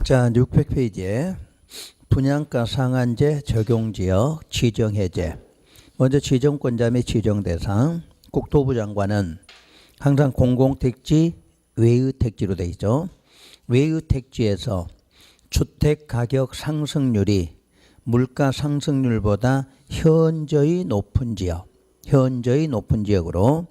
자, 600페이지에 분양가 상한제 적용지역 지정해제. 먼저 지정권자 및 지정대상. 국토부 장관은 항상 공공택지, 외유택지로 되어 있죠. 외유택지에서 주택가격 상승률이 물가 상승률보다 현저히 높은 지역으로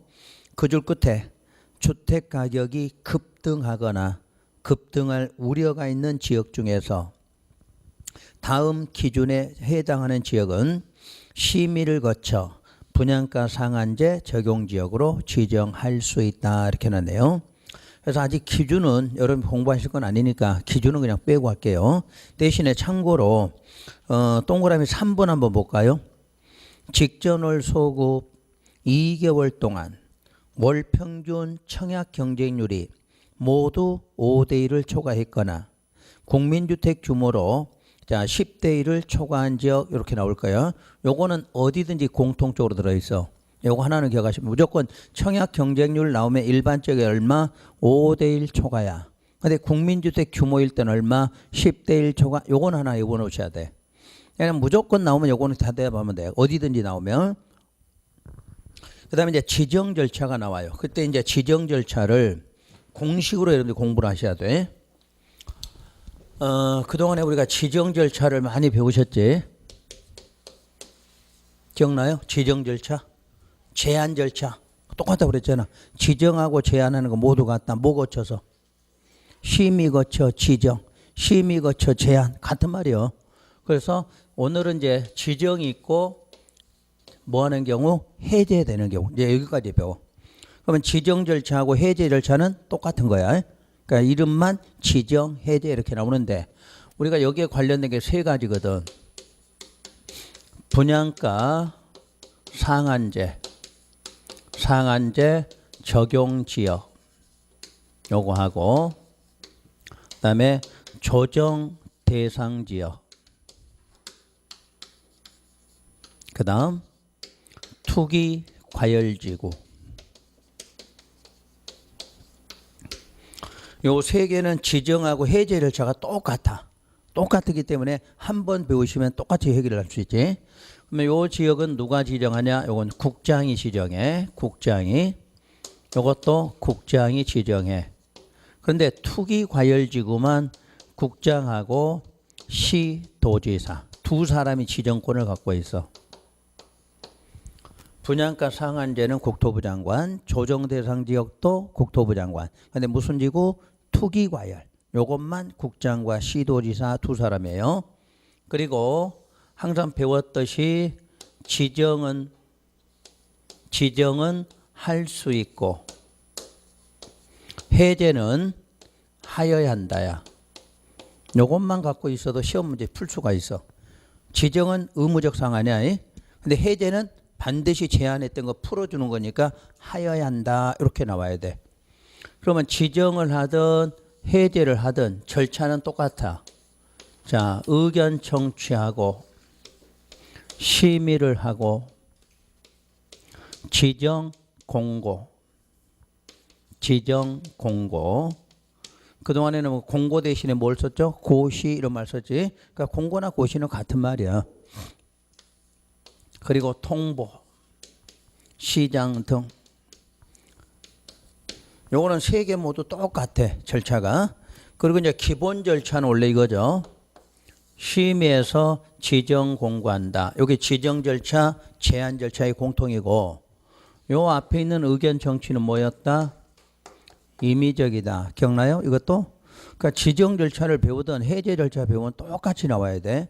그 줄 끝에 주택가격이 급등하거나 급등할 우려가 있는 지역 중에서 다음 기준에 해당하는 지역은 심의를 거쳐 분양가 상한제 적용 지역으로 지정할 수 있다 이렇게 놨네요. 그래서 아직 기준은 여러분 공부하실 건 아니니까 기준은 그냥 빼고 할게요. 대신에 참고로 동그라미 3번 한번 볼까요? 직전월 소급 2개월 동안 월 평균 청약 경쟁률이 모두 5대1을 초과했거나 국민주택 규모로 자 10대 1을 초과한 지역 이렇게 나올 거예요. 요거는 어디든지 공통적으로 들어있어. 요거 하나는 기억하시면 무조건 청약 경쟁률 나오면 일반적이 얼마? 5대 1 초과야. 근데 국민주택 규모일 때는 얼마? 10대 1 초과. 요거는 하나 외워놓으셔야 돼. 그냥 무조건 나오면 요거는 다 대답하면 돼요. 어디든지 나오면. 그 다음에 이제 지정 절차가 나와요. 그때 이제 지정 절차를 공식으로 여러분들 공부를 하셔야 돼. 그동안에 우리가 지정 절차를 많이 배우셨지? 기억나요? 지정 절차? 제한 절차. 똑같다고 그랬잖아. 지정하고 제한하는 거 모두 같다. 뭐 거쳐서? 심의 거쳐 지정, 심의 거쳐 제한. 같은 말이요. 그래서 오늘은 이제 지정이 있고 뭐 하는 경우? 해제되는 경우. 이제 여기까지 배워. 그러면 지정 절차하고 해제 절차는 똑같은 거야. 그러니까 이름만 지정, 해제 이렇게 나오는데 우리가 여기에 관련된 게 세 가지거든. 분양가 상한제 적용 지역 요거 하고 그다음에 조정 대상 지역 그다음 투기 과열지구 요 세 개는 지정하고 해제 절차가 똑같기 때문에 한 번 배우시면 똑같이 해결을 할 수 있지. 그러면 요 지역은 누가 지정하냐? 요건 국장이 지정해. 요것도 국장이 지정해. 그런데 투기 과열지구만 국장하고 시도지사 두 사람이 지정권을 갖고 있어. 분양가 상한제는 국토부 장관, 조정 대상 지역도 국토부 장관. 근데 무슨 지구? 투기 과열. 요것만 국장과 시도지사 두 사람이에요. 그리고 항상 배웠듯이 지정은 할 수 있고 해제는 하여야 한다야. 요것만 갖고 있어도 시험 문제 풀 수가 있어. 지정은 의무적 상한이야. 근데 해제는 반드시 제안했던 거 풀어주는 거니까 하여야 한다 이렇게 나와야 돼. 그러면 지정을 하든 해제를 하든 절차는 똑같아. 자, 의견 청취하고 심의를 하고 지정 공고. 그동안에는 뭐 공고 대신에 뭘 썼죠? 고시 이런 말 썼지. 그러니까 공고나 고시는 같은 말이야. 그리고 통보, 시장 등. 요거는 세 개 모두 똑같아, 절차가. 그리고 이제 기본 절차는 원래 이거죠. 심의에서 지정 공고한다. 여기 지정 절차, 제한 절차의 공통이고, 요 앞에 있는 의견 정치는 뭐였다? 임의적이다. 기억나요? 이것도? 그러니까 지정 절차를 배우든 해제 절차 배우면 똑같이 나와야 돼.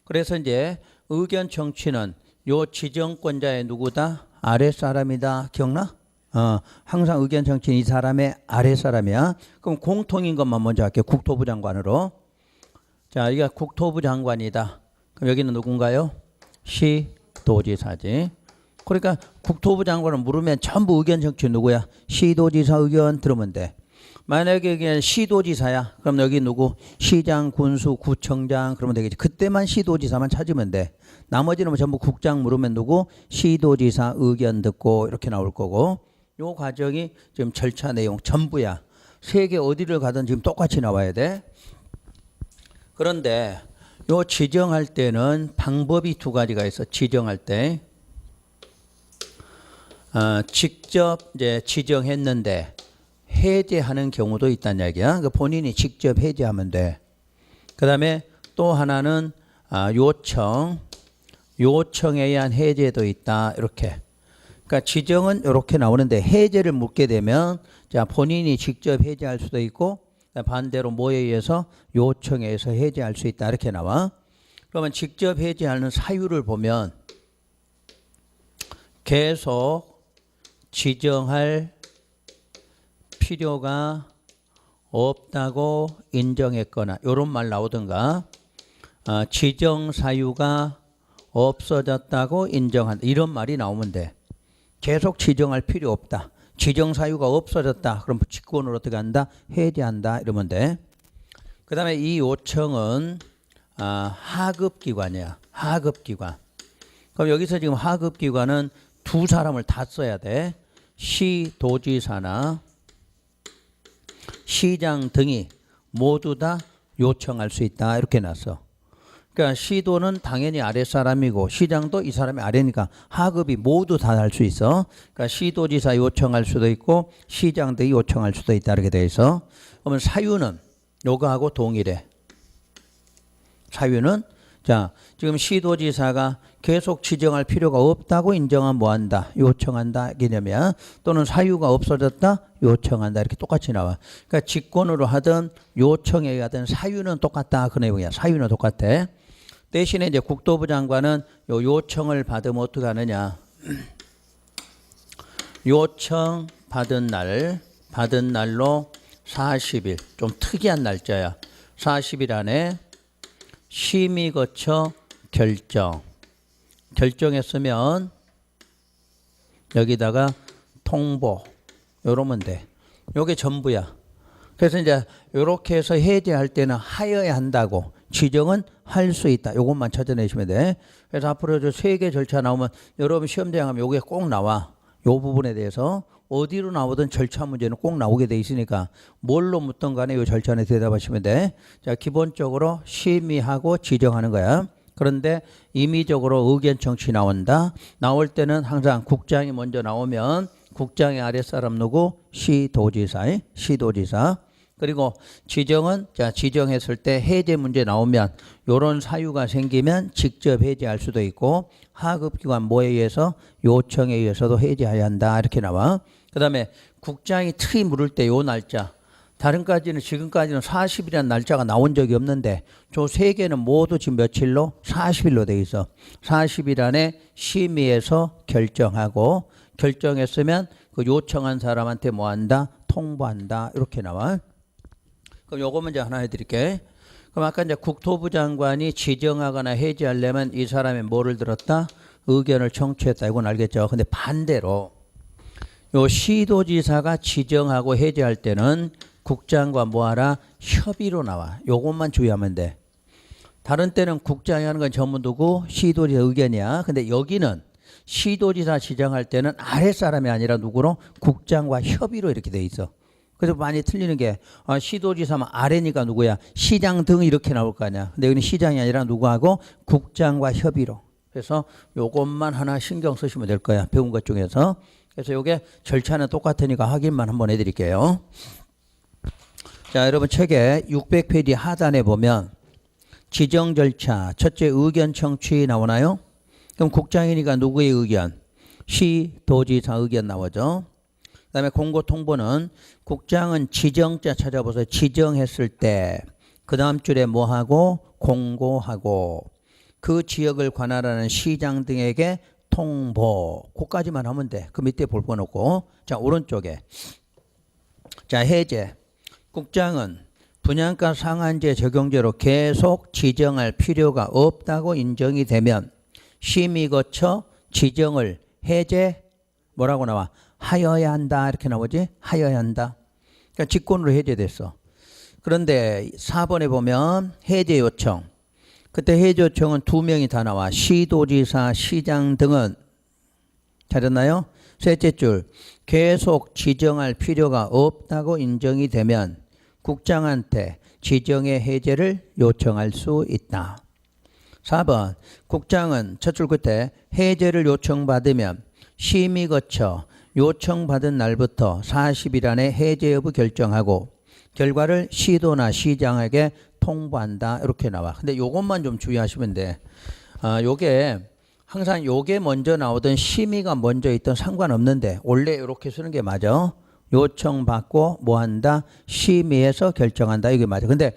그래서 이제 의견 정치는 요 지정권자의 누구다? 아랫사람이다. 기억나? 항상 의견 정치는 이 사람의 아랫사람이야. 그럼 공통인 것만 먼저 할게요. 국토부 장관으로. 자, 여기가 국토부 장관이다. 그럼 여기는 누군가요? 시도지사지. 그러니까 국토부 장관을 물으면 전부 의견 정치 누구야? 시도지사 의견 들으면 돼. 만약에 그냥 시도지사야. 그럼 여기 누구? 시장, 군수, 구청장 그러면 되겠지. 그때만 시도지사만 찾으면 돼. 나머지는 전부 국장 물으면 누구? 시도지사 의견 듣고 이렇게 나올 거고. 요 과정이 지금 절차 내용 전부야. 세계 어디를 가든 지금 똑같이 나와야 돼. 그런데 요 지정할 때는 방법이 두 가지가 있어. 지정할 때 직접 이제 지정했는데 해제하는 경우도 있다는 얘기야. 그러니까 본인이 직접 해제하면 돼. 그다음에 또 하나는 요청에 의한 해제도 있다. 이렇게. 그러니까 지정은 이렇게 나오는데 해제를 묻게 되면 자 본인이 직접 해제할 수도 있고 반대로 뭐에 의해서 요청에 의해서 해제할 수 있다. 이렇게 나와. 그러면 직접 해제하는 사유를 보면 계속 지정할 필요가 없다고 인정했거나 이런 말 나오든가 지정 사유가 없어졌다고 인정한다. 이런 말이 나오면 돼. 계속 지정할 필요 없다. 지정 사유가 없어졌다. 그럼 직권으로 어떻게 한다? 해제한다. 이러면 돼. 그 다음에 이 요청은 하급기관이야. 하급기관. 그럼 여기서 지금 하급기관은 두 사람을 다 써야 돼. 시도지사나 시장 등이 모두 다 요청할 수 있다. 이렇게 놨어. 그러니까 시도는 당연히 아랫사람이고 시장도 이 사람이 아래니까 하급이 모두 다 할 수 있어. 그러니까 시도지사 요청할 수도 있고 시장 등이 요청할 수도 있다. 이렇게 돼 있어. 그러면 사유는 요거하고 동일해. 사유는 자 지금 시도지사가 계속 지정할 필요가 없다고 인정하면 뭐한다? 요청한다 개념이야. 또는 사유가 없어졌다? 요청한다. 이렇게 똑같이 나와. 그러니까 직권으로 하든 요청에 의하든 사유는 똑같다. 그 내용이야. 사유는 똑같아. 대신에 이제 국토부 장관은 요 요청을 받으면 어떻게 하느냐? 요청 받은 날로 40일. 좀 특이한 날짜야. 40일 안에 심의 거쳐 결정했으면 여기다가 통보 요러면 돼. 요게 전부야. 그래서 이제 요렇게 해서 해제할 때는 하여야 한다고 지정은 할 수 있다. 요것만 찾아내시면 돼. 그래서 앞으로 저 세 개 절차 나오면 여러분 시험장 하면 요게 꼭 나와. 요 부분에 대해서 어디로 나오든 절차 문제는 꼭 나오게 돼 있으니까 뭘로 묻든 간에 요 절차에 대답하시면 돼. 자, 기본적으로 심의하고 지정하는 거야. 그런데 임의적으로 의견 청취 나온다. 나올 때는 항상 국장이 먼저 나오면 국장의 아랫사람 누구? 시도지사. 그리고 지정은 자 지정했을 때 해제 문제 나오면 요런 사유가 생기면 직접 해제할 수도 있고 하급기관 뭐에 의해서 요청에 의해서도 해제해야 한다. 이렇게 나와. 그 다음에 국장이 특히 물을 때 요 날짜 다른까지는 지금까지는 40일이라는 날짜가 나온 적이 없는데 저 세 개는 모두 지금 며칠로? 40일로 돼 있어. 40일 안에 심의해서 결정하고 결정했으면 그 요청한 사람한테 뭐 한다? 통보한다. 이렇게 나와. 그럼 요거 먼저 하나 해드릴게. 그럼 아까 이제 국토부 장관이 지정하거나 해제하려면 이 사람이 뭐를 들었다? 의견을 청취했다. 이건 알겠죠? 근데 반대로 요 시도지사가 지정하고 해제할 때는 국장과 뭐하라? 협의로 나와. 요것만 주의하면 돼. 다른 때는 국장이 하는 건 전부 누구? 시도지사 의견이야. 근데 여기는 시도지사 지정할 때는 아랫사람이 아니라 누구로? 국장과 협의로 이렇게 돼 있어. 그래서 많이 틀리는 게 시도지사면 아래니까 누구야? 시장 등 이렇게 나올 거 아니야. 근데 여기는 시장이 아니라 누구하고? 국장과 협의로. 그래서 요것만 하나 신경 쓰시면 될 거야. 배운 것 중에서. 그래서 요게 절차는 똑같으니까 확인만 한번 해드릴게요. 자, 여러분 책에 600페이지 하단에 보면 지정 절차 첫째 의견 청취 나오나요? 그럼 국장이니까 누구의 의견? 시도지사 의견 나오죠. 그 다음에 공고 통보는 국장은 지정자 찾아보세요. 지정했을 때 그 다음 줄에 뭐하고? 공고하고 그 지역을 관할하는 시장 등에게 통보. 그까지만 하면 돼. 그 밑에 볼 거 없고. 자, 오른쪽에. 자, 해제. 국장은 분양가 상한제 적용제로 계속 지정할 필요가 없다고 인정이 되면 심의 거쳐 지정을 해제 뭐라고 나와? 하여야 한다. 이렇게 나오지? 하여야 한다. 그러니까 직권으로 해제됐어. 그런데 4번에 보면 해제 요청. 그때 해제 요청은 두 명이 다 나와. 시도지사, 시장 등은 찾았나요? 셋째 줄. 계속 지정할 필요가 없다고 인정이 되면 국장한테 지정의 해제를 요청할 수 있다. 4번 국장은 첫 줄 끝에 해제를 요청받으면 심의 거쳐 요청받은 날부터 40일 안에 해제 여부 결정하고 결과를 시도나 시장에게 통보한다. 이렇게 나와. 근데 요것만 좀 주의하시면 돼. 요게 항상 요게 먼저 나오든 심의가 먼저 있든 상관없는데 원래 이렇게 쓰는 게 맞아. 요청받고 뭐 한다? 심의해서 결정한다. 이게 맞아. 근데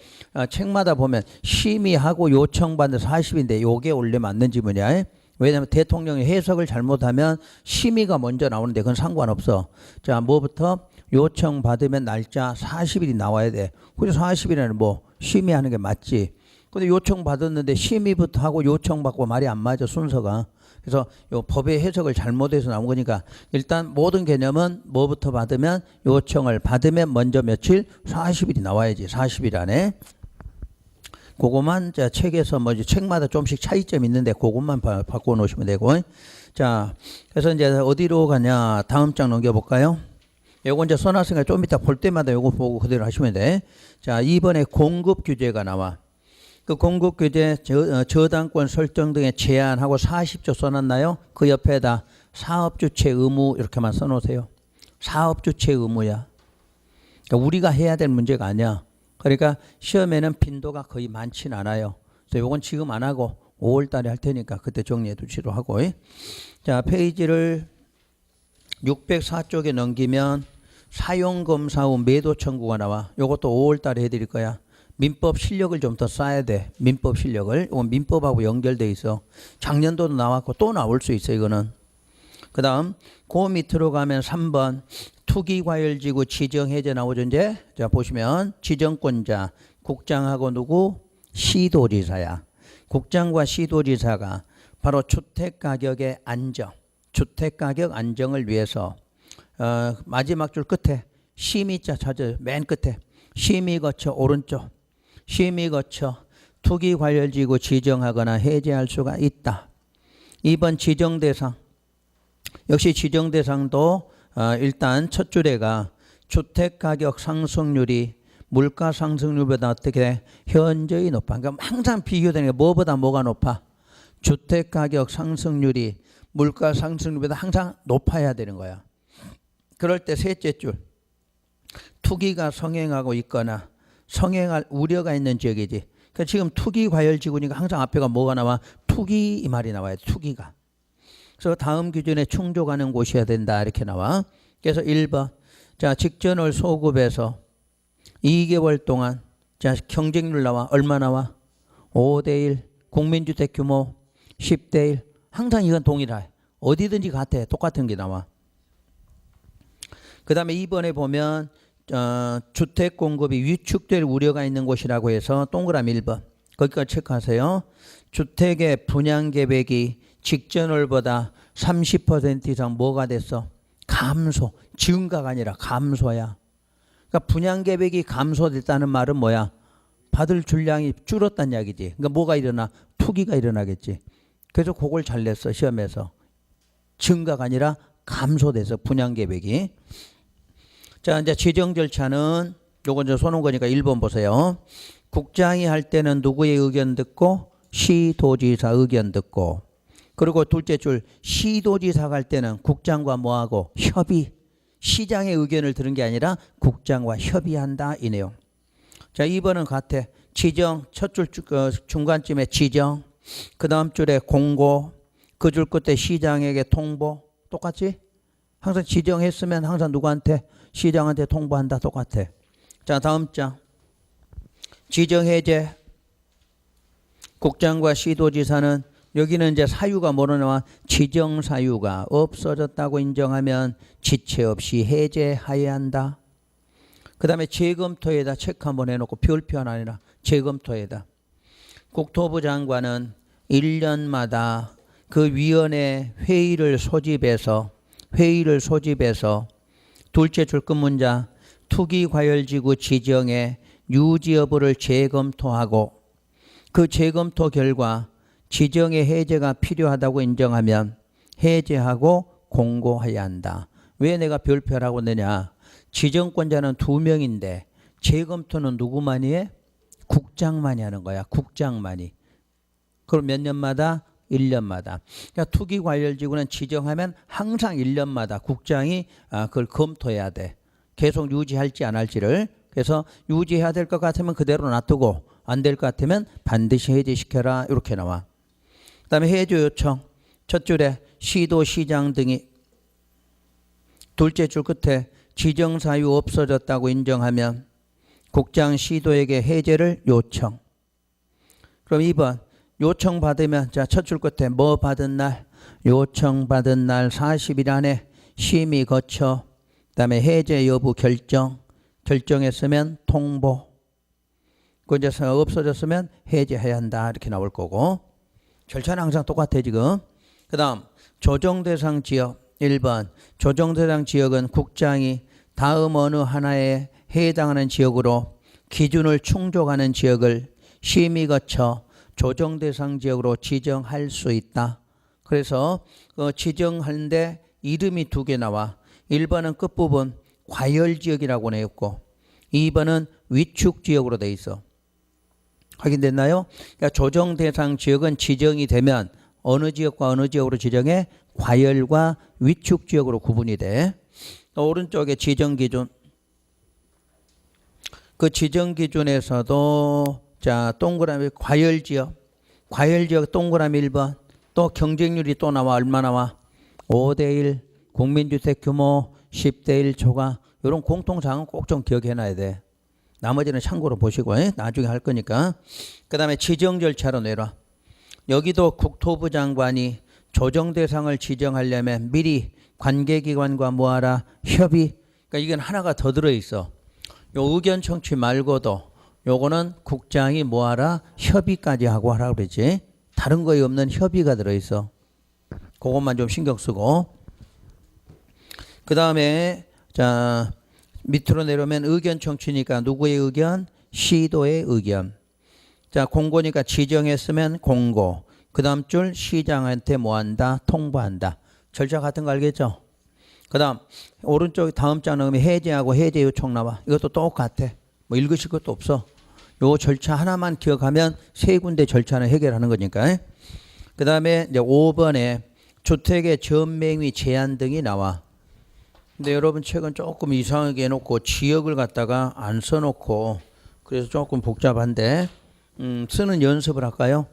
책마다 보면 심의하고 요청받는 40인데 요게 원래 맞는 지문이야. 왜냐하면 대통령이 해석을 잘못하면 심의가 먼저 나오는데 그건 상관없어. 자, 뭐부터? 요청받으면 날짜 40일이 나와야 돼. 그래서 40일에는 뭐 심의하는 게 맞지. 근데 요청받았는데 심의부터 하고 요청받고 말이 안 맞아, 순서가. 그래서 요 법의 해석을 잘못해서 나온 거니까 일단 모든 개념은 뭐부터 받으면 요청을 받으면 먼저 며칠? 40일이 나와야지. 40일 안에. 그것만 자 책에서 뭐 책마다 좀씩 차이점이 있는데 그것만 바꿔 놓으시면 되고. 자, 그래서 이제 어디로 가냐? 다음 장 넘겨볼까요? 요거 이제 써놨으니까 좀 이따 볼 때마다 요거 보고 그대로 하시면 돼. 자, 이번에 공급 규제가 나와. 그 공급 규제 저당권 설정 등의 제한하고 40조 써놨나요? 그 옆에다 사업주체 의무 이렇게만 써놓으세요. 사업주체 의무야. 그러니까 우리가 해야 될 문제가 아니야. 그러니까 시험에는 빈도가 거의 많지는 않아요. 그래서 이건 지금 안 하고 5월 달에 할 테니까 그때 정리해 두시로 하고. 자, 페이지를 604쪽에 넘기면 사용검사 후 매도 청구가 나와. 이것도 5월 달에 해드릴 거야. 민법 실력을 좀 더 쌓아야 돼. 민법 실력을. 이건 민법하고 연결돼 있어. 작년도도 나왔고 또 나올 수 있어 이거는. 그 다음 그 밑으로 가면 3번 투기과열지구 지정해제 나오죠 이제. 자 보시면 지정권자 국장하고 누구? 시도지사야. 국장과 시도지사가 바로 주택가격의 안정, 주택가격 안정을 위해서 마지막 줄 끝에 심의자 찾아요. 맨 끝에 심의 거쳐 오른쪽 심의 거쳐 투기과열지구 지정하거나 해제할 수가 있다. 2번 지정대상 역시 지정대상도 일단 첫 줄에가 주택가격 상승률이 물가 상승률보다 어떻게 돼? 현저히 높아. 그러니까 항상 비교되는 게 뭐보다 뭐가 높아? 주택가격 상승률이 물가 상승률보다 항상 높아야 되는 거야. 그럴 때 셋째 줄 투기가 성행하고 있거나 성행할 우려가 있는 지역이지. 그러니까 지금 투기과열지구니까 항상 앞에가 뭐가 나와? 투기 이 말이 나와야 돼. 투기가. 그래서 다음 기준에 충족하는 곳이어야 된다 이렇게 나와. 그래서 1번 자 직전월 소급에서 2개월 동안 자 경쟁률 나와. 얼마 나와? 5대1 국민주택 규모 10대1 항상 이건 동일해. 어디든지 같아. 똑같은 게 나와. 그 다음에 2번에 보면 주택 공급이 위축될 우려가 있는 곳이라고 해서 동그라미 1번 거기까지 체크하세요. 주택의 분양 계획이 직전월보다 30% 이상 뭐가 됐어? 감소. 증가가 아니라 감소야. 그러니까 분양 계획이 감소됐다는 말은 뭐야? 받을 줄량이 줄었다는 이야기지. 그러니까 뭐가 일어나? 투기가 일어나겠지. 그래서 그걸 잘 냈어 시험에서. 증가가 아니라 감소돼서 분양 계획이. 자 이제 지정 절차는 요건 저 써놓은 거니까 1번 보세요. 국장이 할 때는 누구의 의견 듣고? 시도지사 의견 듣고. 그리고 둘째 줄 시도지사가 할 때는 국장과 뭐하고? 협의. 시장의 의견을 들은 게 아니라 국장과 협의한다 이 내용. 자 2번은 같아. 지정 첫 줄 중간쯤에 지정 그 다음 줄에 공고 그 줄 끝에 시장에게 통보. 똑같지? 항상 지정했으면 항상 누구한테? 시장한테 통보한다. 똑같아. 자 다음 장 지정해제 국장과 시도지사는 여기는 이제 사유가 뭐로 나와? 지정 사유가 없어졌다고 인정하면 지체 없이 해제해야 한다. 그 다음에 재검토에다 체크 한번 해놓고 별표 하나 아니라 재검토에다. 국토부 장관은 1년마다 그 위원회 회의를 소집해서 둘째 줄 끝문자 투기과열지구 지정의 유지 여부를 재검토하고 그 재검토 결과 지정의 해제가 필요하다고 인정하면 해제하고 공고해야 한다. 왜 내가 별표라고 내냐? 지정권자는 2명인데 재검토는 누구만이 해? 국장만이 하는 거야. 국장만이. 그럼 몇 년마다? 1년마다. 그러니까 투기과열지구는 지정하면 항상 1년마다 국장이 그걸 검토해야 돼. 계속 유지할지 안 할지를. 그래서 유지해야 될 것 같으면 그대로 놔두고 안 될 것 같으면 반드시 해제시켜라. 이렇게 나와. 그 다음에 해제 요청. 첫 줄에 시도, 시장 등이 둘째 줄 끝에 지정 사유 없어졌다고 인정하면 국장, 시도에게 해제를 요청. 그럼 2번 요청 받으면 자, 첫 줄 끝에 뭐 받은 날? 요청 받은 날 40일 안에 심의 거쳐 그다음에 해제 여부 결정했으면 통보. 그 이제 없어졌으면 해제해야 한다. 이렇게 나올 거고. 절차는 항상 똑같아 지금. 그다음 조정 대상 지역 1번 조정 대상 지역은 국장이 다음 어느 하나에 해당하는 지역으로 기준을 충족하는 지역을 심의 거쳐 조정 대상 지역으로 지정할 수 있다. 그래서 지정하는데 이름이 두 개 나와. 1번은 끝부분 과열 지역이라고 돼 있고 2번은 위축 지역으로 돼 있어. 확인됐나요? 그러니까 조정 대상 지역은 지정이 되면 어느 지역과 어느 지역으로 지정해? 과열과 위축 지역으로 구분이 돼. 오른쪽에 지정 기준. 그 지정 기준에서도 자, 동그라미 과열 지역. 과열 지역 동그라미 1번. 또 경쟁률이 또 나와. 얼마 나와? 5대1 국민주택 규모 10대1 초과. 이런 공통사항은 꼭 좀 기억해 놔야 돼. 나머지는 참고로 보시고 나중에 할 거니까. 그 다음에 지정 절차로 내려. 여기도 국토부 장관이 조정 대상을 지정하려면 미리 관계기관과 뭐하라? 협의. 그러니까 이건 하나가 더 들어있어. 요 의견 청취 말고도 요거는 국장이 뭐하라? 협의까지 하고 하라 그러지. 다른 거에 없는 협의가 들어있어. 그것만 좀 신경 쓰고. 그 다음에 자 밑으로 내려오면 의견 청취니까 누구의 의견? 시도의 의견. 자 공고니까 지정했으면 공고. 그 다음 줄 시장한테 뭐한다? 통보한다. 절차 같은 거 알겠죠? 그 다음 오른쪽 다음 장 넣으면 해제하고 해제 요청 나와. 이것도 똑같아. 뭐 읽으실 것도 없어. 요 절차 하나만 기억하면 세 군데 절차는 해결하는 거니까. 그 다음에 이제 5번에 주택의 전매미 제한 등이 나와. 근데 여러분 책은 조금 이상하게 해놓고 지역을 갖다가 안 써놓고 그래서 조금 복잡한데 쓰는 연습을 할까요?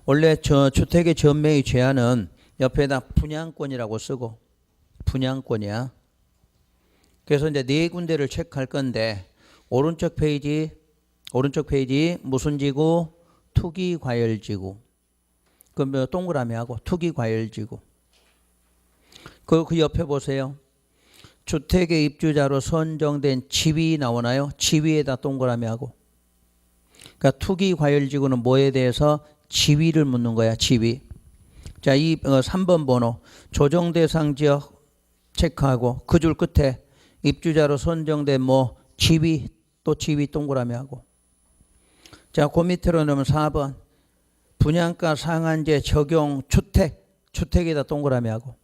원래 저 주택의 전매의 제한은 옆에다 분양권이라고 쓰고 분양권이야. 그래서 이제 네 군데를 체크할 건데 오른쪽 페이지 무슨 지구? 투기과열지구. 그럼 동그라미 하고 투기과열지구. 그 옆에 보세요. 주택의 입주자로 선정된 지위 나오나요? 지위에다 동그라미 하고. 그러니까 투기과열지구는 뭐에 대해서? 지위를 묻는 거야. 지위. 자, 이 3번 번호 조정대상 지역 체크하고 그 줄 끝에 입주자로 선정된 뭐 지위 또 지위 동그라미 하고. 자, 그 밑으로 넣으면 4번 분양가 상한제 적용 주택에다 동그라미 하고.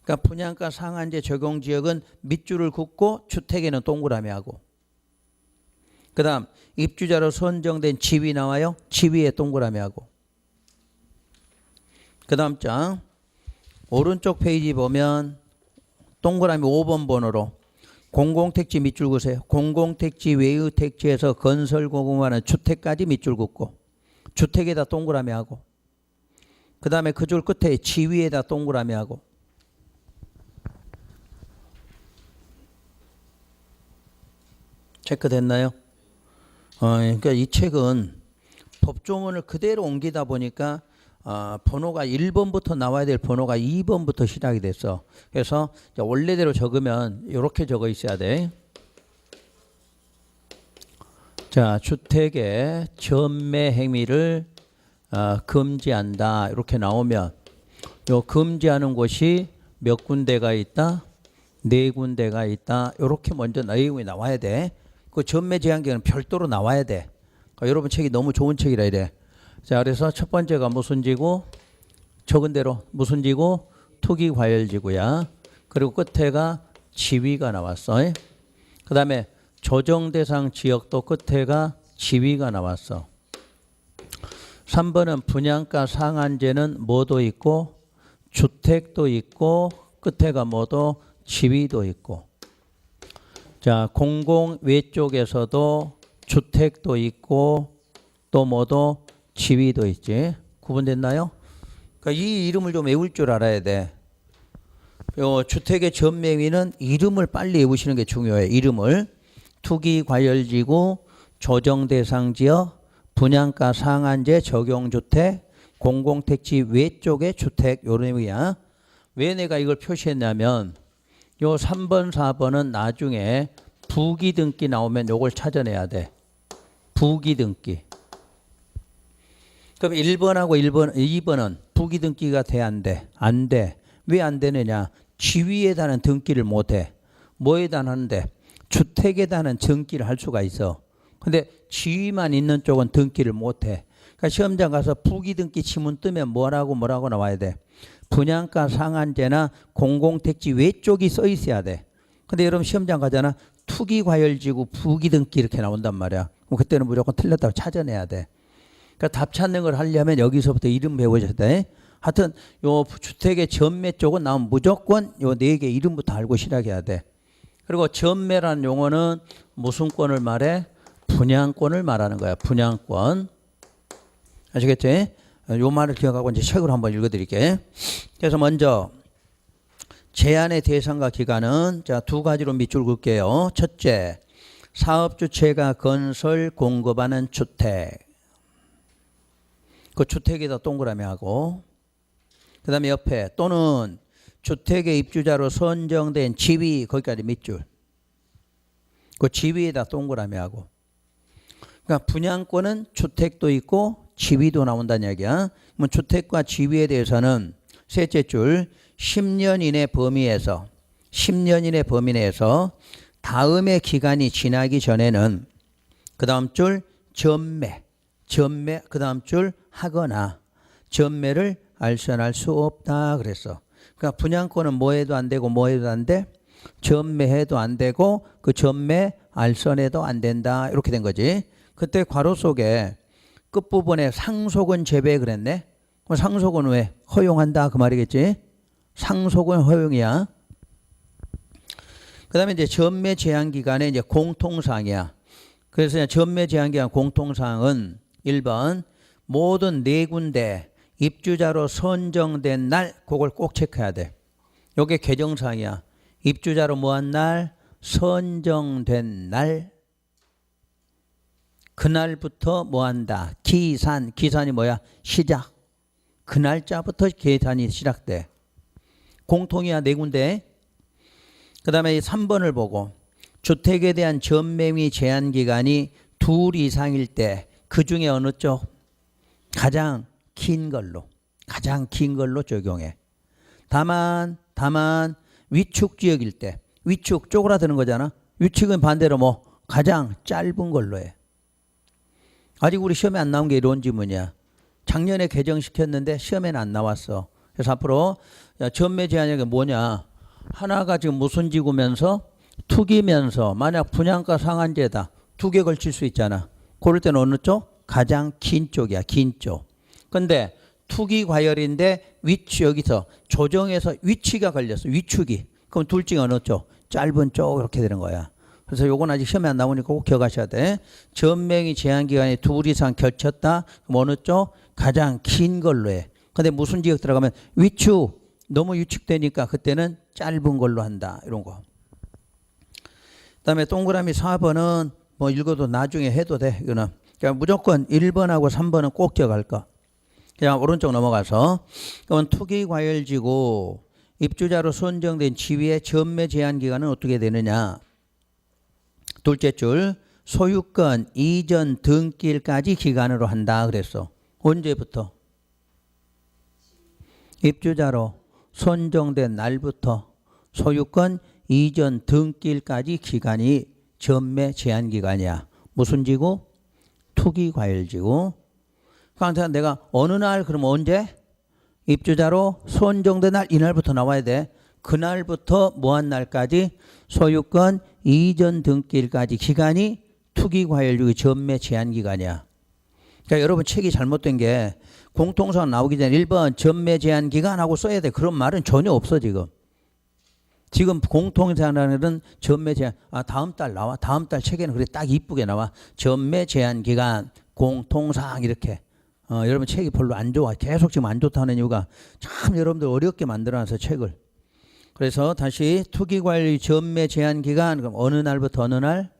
그러니까 분양가 상한제 적용 지역은 밑줄을 긋고 주택에는 동그라미 하고. 그 다음 입주자로 선정된 지위 나와요. 지위에 동그라미 하고. 그 다음 장 오른쪽 페이지 보면 동그라미 5번 번호로 공공택지 밑줄 그으세요. 공공택지 외의 택지에서 건설공급하는 주택까지 밑줄 긋고 주택에다 동그라미 하고. 그 다음에 그 줄 끝에 지위에다 동그라미 하고. 체크됐나요? 그러니까 이 책은 법조문을 그대로 옮기다 보니까 번호가 1번부터 나와야 될 번호가 2번부터 시작이 됐어. 그래서 원래대로 적으면 이렇게 적어 있어야 돼. 자, 주택의 전매 행위를 금지한다. 이렇게 나오면 요 금지하는 곳이 몇 군데가 있다? 4군데가 있다. 이렇게 먼저 내용이 나와야 돼. 그 전매 제한계는 별도로 나와야 돼. 그러니까 여러분 책이 너무 좋은 책이라 이래. 자, 그래서 첫 번째가 무슨 지구? 적은 대로 무슨 지구? 투기과열지구야. 그리고 끝에가 지위가 나왔어. 그 다음에 조정대상 지역도 끝에가 지위가 나왔어. 3번은 분양가 상한제는 뭐도 있고 주택도 있고 끝에가 뭐도 지위도 있고. 자, 공공 외쪽에서도 주택도 있고 또 뭐도 지위도 있지. 구분됐나요? 그러니까 이 이름을 좀 외울 줄 알아야 돼. 요 주택의 전매위는 이름을 빨리 외우시는 게 중요해. 이름을. 투기과열지구, 조정대상지역, 분양가 상한제 적용주택, 공공택지 외쪽의 주택, 요런 의미야. 왜 내가 이걸 표시했냐면 요 3번, 4번은 나중에 부기등기 나오면 요걸 찾아내야 돼. 부기등기. 그럼 1번하고 2번은 부기등기가 돼, 안 돼? 안 돼. 왜 안 되느냐? 지위에 대한 등기를 못 해. 뭐에 대한하는데? 주택에 대한 등기를 할 수가 있어. 근데 지위만 있는 쪽은 등기를 못 해. 그러니까 시험장 가서 부기등기 지문 뜨면 뭐라고 나와야 돼? 분양가 상한제나 공공택지 외쪽이 써 있어야 돼. 근데 여러분 시험장 가잖아. 투기과열지구 부기등기 이렇게 나온단 말이야. 그럼 그때는 무조건 틀렸다고 찾아내야 돼. 그러니까 답 찾는 걸 하려면 여기서부터 이름 배워줘야 돼. 하여튼 요 주택의 전매 쪽은 나오면 무조건 요 4개 이름부터 알고 시작해야 돼. 그리고 전매라는 용어는 무슨 권을 말해? 분양권을 말하는 거야. 분양권. 아시겠지? 요 말을 기억하고 이제 책으로 한번 읽어드릴게. 그래서 먼저 제한의 대상과 기간은 자, 2가지로 밑줄 긋게요. 첫째, 사업주체가 건설 공급하는 주택. 그 주택에다 동그라미 하고, 그 다음에 옆에 또는 주택의 입주자로 선정된 지위, 거기까지 밑줄. 그 지위에다 동그라미 하고. 그러니까 분양권은 주택도 있고 지위도 나온다는 이야기야. 그러면 주택과 지위에 대해서는 셋째 줄 10년 이내 범위에서 10년 이내 범위 내에서 다음의 기간이 지나기 전에는 그 다음 줄 전매 그 다음 줄 하거나 전매를 알선할 수 없다 그랬어. 그러니까 분양권은 뭐 해도 안 되고 뭐 해도 안 돼? 전매해도 안 되고 그 전매 알선해도 안 된다. 이렇게 된 거지. 그때 괄호 속에 끝부분에 상속은 제외 그랬네. 그럼 상속은 왜? 허용한다 그 말이겠지. 상속은 허용이야. 그 다음에 이제 전매 제한 기간에 이제 공통사항이야. 그래서 전매 제한 기간 공통사항은 1번 모든 4군데 입주자로 선정된 날 그걸 꼭 체크해야 돼. 이게 개정사항이야. 입주자로 뭐한 날? 선정된 날. 그날부터 뭐한다? 기산이 뭐야? 시작. 그 날짜부터 계산이 시작돼. 공통이야 4군데. 그 다음에 3번을 보고 주택에 대한 전매미 제한 기간이 2 이상일 때 그 중에 어느 쪽? 가장 긴 걸로 적용해. 다만 위축 지역일 때 위축 쪼그라드는 거잖아. 위축은 반대로 뭐 가장 짧은 걸로 해. 아직 우리 시험에 안 나온 게 이런 지문이야. 작년에 개정시켰는데 시험에는 안 나왔어. 그래서 앞으로 전매 제한이 뭐냐. 하나가 지금 무슨 지구면서 투기면서 만약 분양가 상한제다. 2개 걸칠 수 있잖아. 그럴 때는 어느 쪽? 가장 긴 쪽이야. 긴 쪽. 근데 투기 과열인데 여기서 조정해서 위치가 걸렸어. 위축이. 그럼 둘 중에 어느 쪽? 짧은 쪽 이렇게 되는 거야. 그래서 요건 아직 시험에 안 나오니까 꼭 기억하셔야 돼. 전매기 제한기간이 2 이상 겹쳤다. 그럼 어느 쪽? 가장 긴 걸로 해. 근데 무슨 지역 들어가면 위축. 너무 위축되니까 그때는 짧은 걸로 한다. 이런 거. 그다음에 동그라미 4번은 뭐 읽어도 나중에 해도 돼. 이거는. 그러니까 무조건 1번하고 3번은 꼭 기억할 거. 그냥 오른쪽 넘어가서 그건 투기과열지구 입주자로 선정된 지위의 전매 제한 기간은 어떻게 되느냐. 둘째 줄 소유권 이전 등기일까지 기간으로 한다 그랬어. 언제부터? 입주자로 선정된 날부터 소유권 이전 등기일까지 기간이 전매 제한 기간이야. 무슨 지구? 투기과열지구. 그러니까 내가 어느 날 그러면 언제? 입주자로 선정된 날 이날부터 나와야 돼. 그날부터 뭐한 날까지? 소유권 이전 등기일까지 기간이 투기과열지구 전매 제한 기간이야. 그러니까 여러분 책이 잘못된 게 공통사항 나오기 전에 1번 전매 제한 기간하고 써야 돼. 그런 말은 전혀 없어 지금. 지금 공통사항에는 전매 제한 다음 달 나와. 다음 달 책에는 그래 딱 이쁘게 나와. 전매 제한 기간 공통사항 이렇게. 여러분 책이 별로 안 좋아. 계속 지금 안 좋다는 이유가 참 여러분들 어렵게 만들어놔서 책을. 그래서 다시 투기관리 전매 제한 기간 그럼 어느 날부터 어느 날?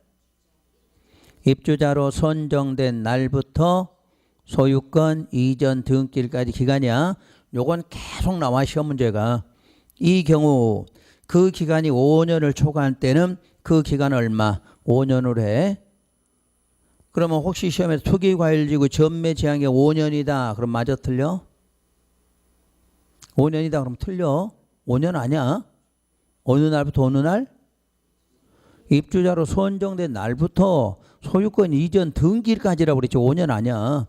입주자로 선정된 날부터 소유권 이전 등기일까지 기간이야. 요건 계속 나와 시험 문제가. 이 경우 그 기간이 5년을 초과할 때는 그 기간 얼마? 5년으로 해. 그러면 혹시 시험에서 투기과열지구 전매 제한이 5년이다. 그럼 맞아 틀려? 5년이다. 그럼 틀려. 5년 아니야. 어느 날부터 어느 날? 입주자로 선정된 날부터 소유권 이전 등기일까지라고 그랬지. 5년 아니야.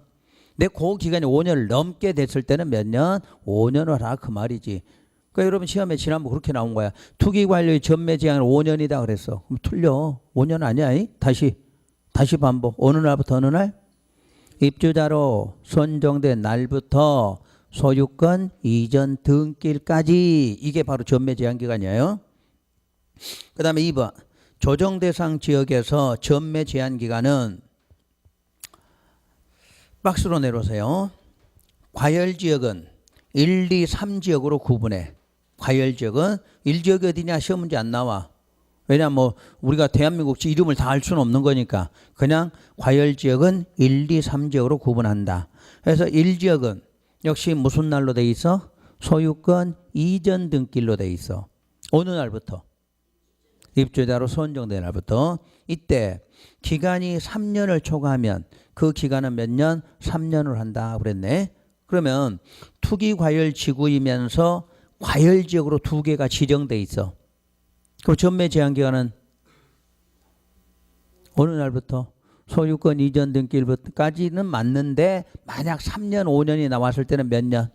내 그 기간이 5년을 넘게 됐을 때는 몇 년? 5년을 하라 그 말이지. 그러니까 여러분 시험에 지난번 그렇게 나온 거야. 투기관리의 전매 제한은 5년이다 그랬어. 그럼 틀려. 5년 아니야. 다시 반복. 어느 날부터 어느 날? 입주자로 선정된 날부터 소유권 이전 등기일까지. 이게 바로 전매 제한 기간이에요. 그 다음에 2번. 조정 대상 지역에서 전매 제한 기간은 박스로 내놓으세요. 과열 지역은 1, 2, 3지역으로 구분해. 과열 지역은 1지역이 어디냐 시험 문제 안 나와. 왜냐하면 뭐 우리가 대한민국 이름을 다 알 수는 없는 거니까 그냥 과열 지역은 1, 2, 3지역으로 구분한다. 그래서 1지역은 역시 무슨 날로 돼 있어? 소유권 이전 등기일로 돼 있어. 어느 날부터? 입주자로 선정된 날부터. 이때 기간이 3년을 초과하면 그 기간은 몇 년? 3년을 한다 그랬네. 그러면 투기과열 지구이면서 과열 지역으로 2개가 지정돼 있어. 그럼 전매 제한 기간은 어느 날부터? 소유권 이전 등기일까지는 맞는데 만약 3년, 5년이 나왔을 때는 몇 년?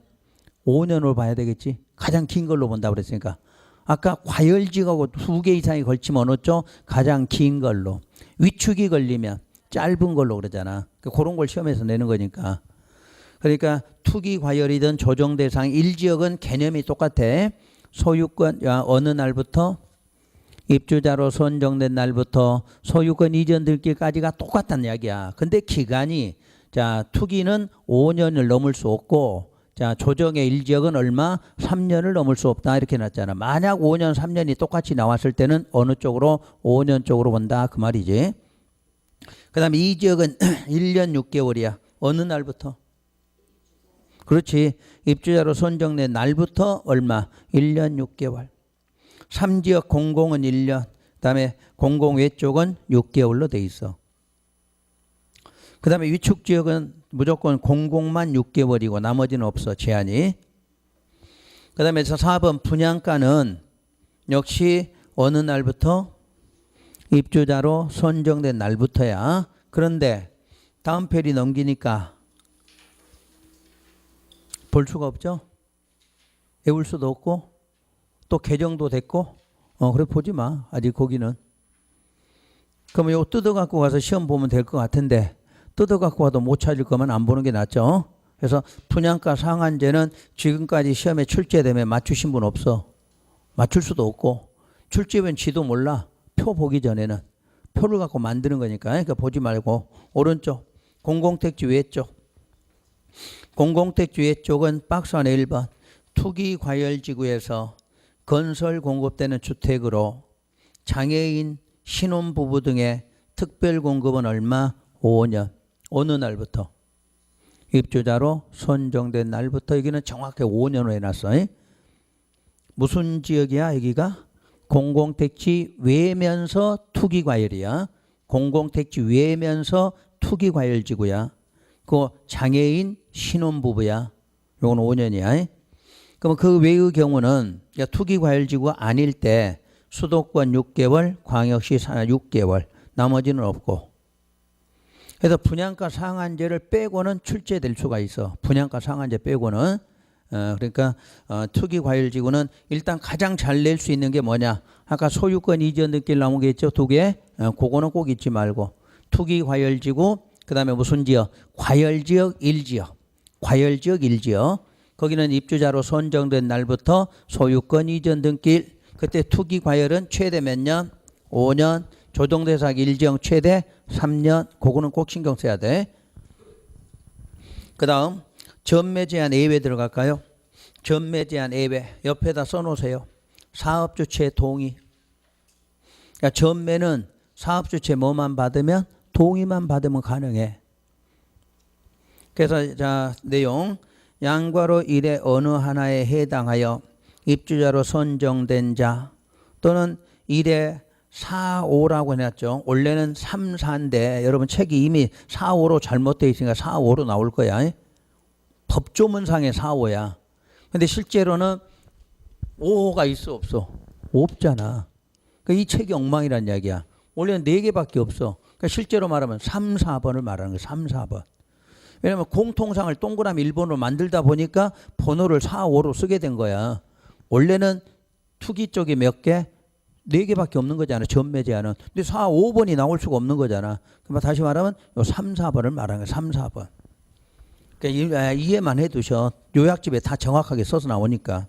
5년으로 봐야 되겠지. 가장 긴 걸로 본다 그랬으니까. 아까 과열지하고 2개 이상이 걸치면 어느 쪽? 가장 긴 걸로. 위축이 걸리면 짧은 걸로 그러잖아. 그런 걸 시험에서 내는 거니까. 그러니까 투기 과열이든 조정 대상 1지역은 개념이 똑같아. 소유권 어느 날부터? 입주자로 선정된 날부터 소유권 이전 등기까지가 똑같다는 이야기야. 근데 기간이 투기는 5년을 넘을 수 없고 조정의 1지역은 얼마? 3년을 넘을 수 없다 이렇게 놨잖아. 만약 5년, 3년이 똑같이 나왔을 때는 어느 쪽으로? 5년 쪽으로 본다 그 말이지. 그 다음에 2지역은 1년 6개월이야. 어느 날부터? 그렇지. 입주자로 선정된 날부터 얼마? 1년 6개월. 3지역 공공은 1년. 그 다음에 공공 외쪽은 6개월로 돼 있어. 그 다음에 위축지역은 무조건 공공만 6개월이고 나머지는 없어. 제한이. 그 다음에 4번 분양가는 역시 어느 날부터? 입주자로 선정된 날부터야. 그런데 다음 페이지 넘기니까 볼 수가 없죠. 외울 수도 없고 또 개정도 됐고 그래 보지 마. 아직 거기는. 그러면 이거 뜯어갖고 가서 시험 보면 될 것 같은데 뜯어갖고 와도 못 찾을 거면 안 보는 게 낫죠. 그래서 분양가 상한제는 지금까지 시험에 출제되면 맞추신 분 없어. 맞출 수도 없고 출제면 지도 몰라. 표 보기 전에는 표를 갖고 만드는 거니까. 그러니까 보지 말고 오른쪽 공공택지 외쪽. 공공택지 외쪽은 박스 안에 1번 투기과열지구에서 건설 공급되는 주택으로 장애인, 신혼부부 등의 특별공급은 얼마? 5년. 어느 날부터? 입주자로 선정된 날부터. 여기는 정확하게 5년으로 해놨어. 무슨 지역이야 여기가? 공공택지 외면서 투기과열이야. 공공택지 외면서 투기과열지구야. 그 장애인, 신혼부부야. 요건 5년이야. 그럼 그 외의 경우는 투기과열지구가 아닐 때 수도권 6개월, 광역시 6개월, 나머지는 없고. 그래서 분양가 상한제를 빼고는 출제될 수가 있어. 분양가 상한제 빼고는. 그러니까 투기과열지구는 일단 가장 잘 낼 수 있는 게 뭐냐. 아까 소유권 이전 등기를 나온 게 있죠. 2개. 그거는 꼭 잊지 말고. 투기과열지구 그 다음에 무슨 지역? 과열지역 1지역. 과열지역 1지역. 거기는 입주자로 선정된 날부터 소유권 이전 등기. 그때 투기 과열은 최대 몇 년? 5년. 조정대상 1지역 최대 3년. 그거는 꼭 신경 써야 돼. 그 다음 전매 제한 예외 들어갈까요? 전매 제한 예외 옆에다 써놓으세요. 사업주체 동의. 그러니까 전매는 사업주체 뭐만 받으면? 동의만 받으면 가능해. 그래서 자 내용 양과로 일의 어느 하나에 해당하여 입주자로 선정된 자 또는 일의 4, 5라고 해놨죠. 원래는 3, 4인데 여러분 책이 이미 4, 5로 잘못되어 있으니까 4, 5로 나올 거야. 법조문상의 4, 5야. 근데 실제로는 5호가 있어 없어? 없잖아. 그러니까 이 책이 엉망이란 이야기야. 원래는 4개밖에 없어. 그러니까 실제로 말하면 3, 4번을 말하는 거야. 3, 4번. 왜냐하면 공통상을 동그라미 1번으로 만들다 보니까 번호를 4, 5로 쓰게 된 거야. 원래는 투기 쪽에 몇 개? 4개밖에 없는 거잖아. 전매 제한은. 근데 4, 5번이 나올 수가 없는 거잖아. 그럼 다시 말하면 요 3, 4번을 말하는 거야. 3, 4번. 그러니까 이해만 해두셔. 요약집에 다 정확하게 써서 나오니까.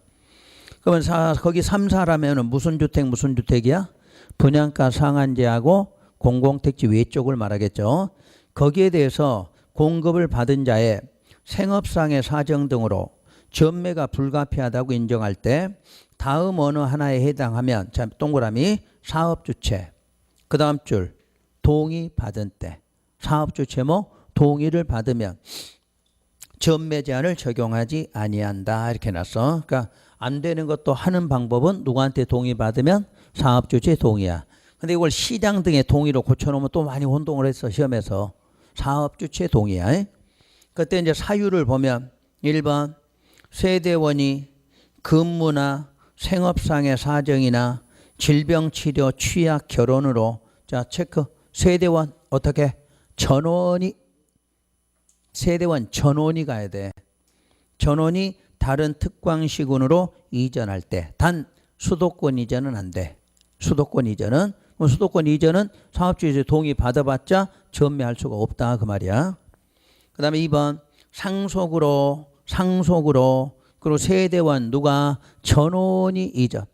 그러면 거기 3, 4라면 무슨 주택 무슨 주택이야? 분양가 상한제하고 공공택지 외쪽을 말하겠죠. 거기에 대해서 공급을 받은 자의 생업상의 사정 등으로 전매가 불가피하다고 인정할 때 다음 어느 하나에 해당하면 자 동그라미 사업주체 그 다음 줄 동의 받은 때 사업주체 뭐 동의를 받으면 전매 제한을 적용하지 아니한다 이렇게 놨어. 그러니까 안 되는 것도 하는 방법은 누구한테 동의 받으면 사업주체 동의야. 근데 이걸 시장 등의 동의로 고쳐놓으면 또 많이 혼동을 했어 시험에서. 사업주체 동의야. 그때 이제 사유를 보면 1번 세대원이 근무나 생업상의 사정이나 질병치료 취약 결혼으로 자 체크 세대원 어떻게 전원이 세대원 전원이 가야 돼. 전원이 다른 특광시군으로 이전할 때 단 수도권 이전은 안 돼. 수도권 이전은 수도권 이전은 사업주에서 동의 받아봤자 전매할 수가 없다 그 말이야. 그 다음에 2번 상속으로 그리고 세대원 누가 전원이 이전.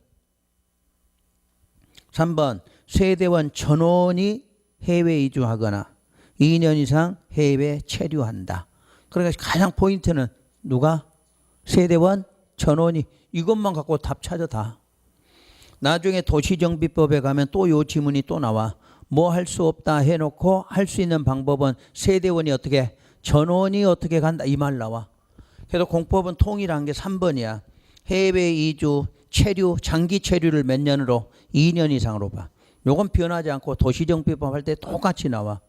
3번 세대원 전원이 해외 이주하거나 2년 이상 해외 체류한다. 그러니까 가장 포인트는 누가? 세대원 전원이. 이것만 갖고 답 찾아 다. 나중에 도시정비법에 가면 또 요 지문이 또 나와. 뭐 할 수 없다 해놓고 할 수 있는 방법은 세대원이 어떻게 전원이 어떻게 간다 이 말 나와. 그래서 공법은 통일한 게 3번이야. 해외 이주 체류 장기 체류를 몇 년으로 2년 이상으로 봐. 요건 변하지 않고 도시정비법 할 때 똑같이 나와.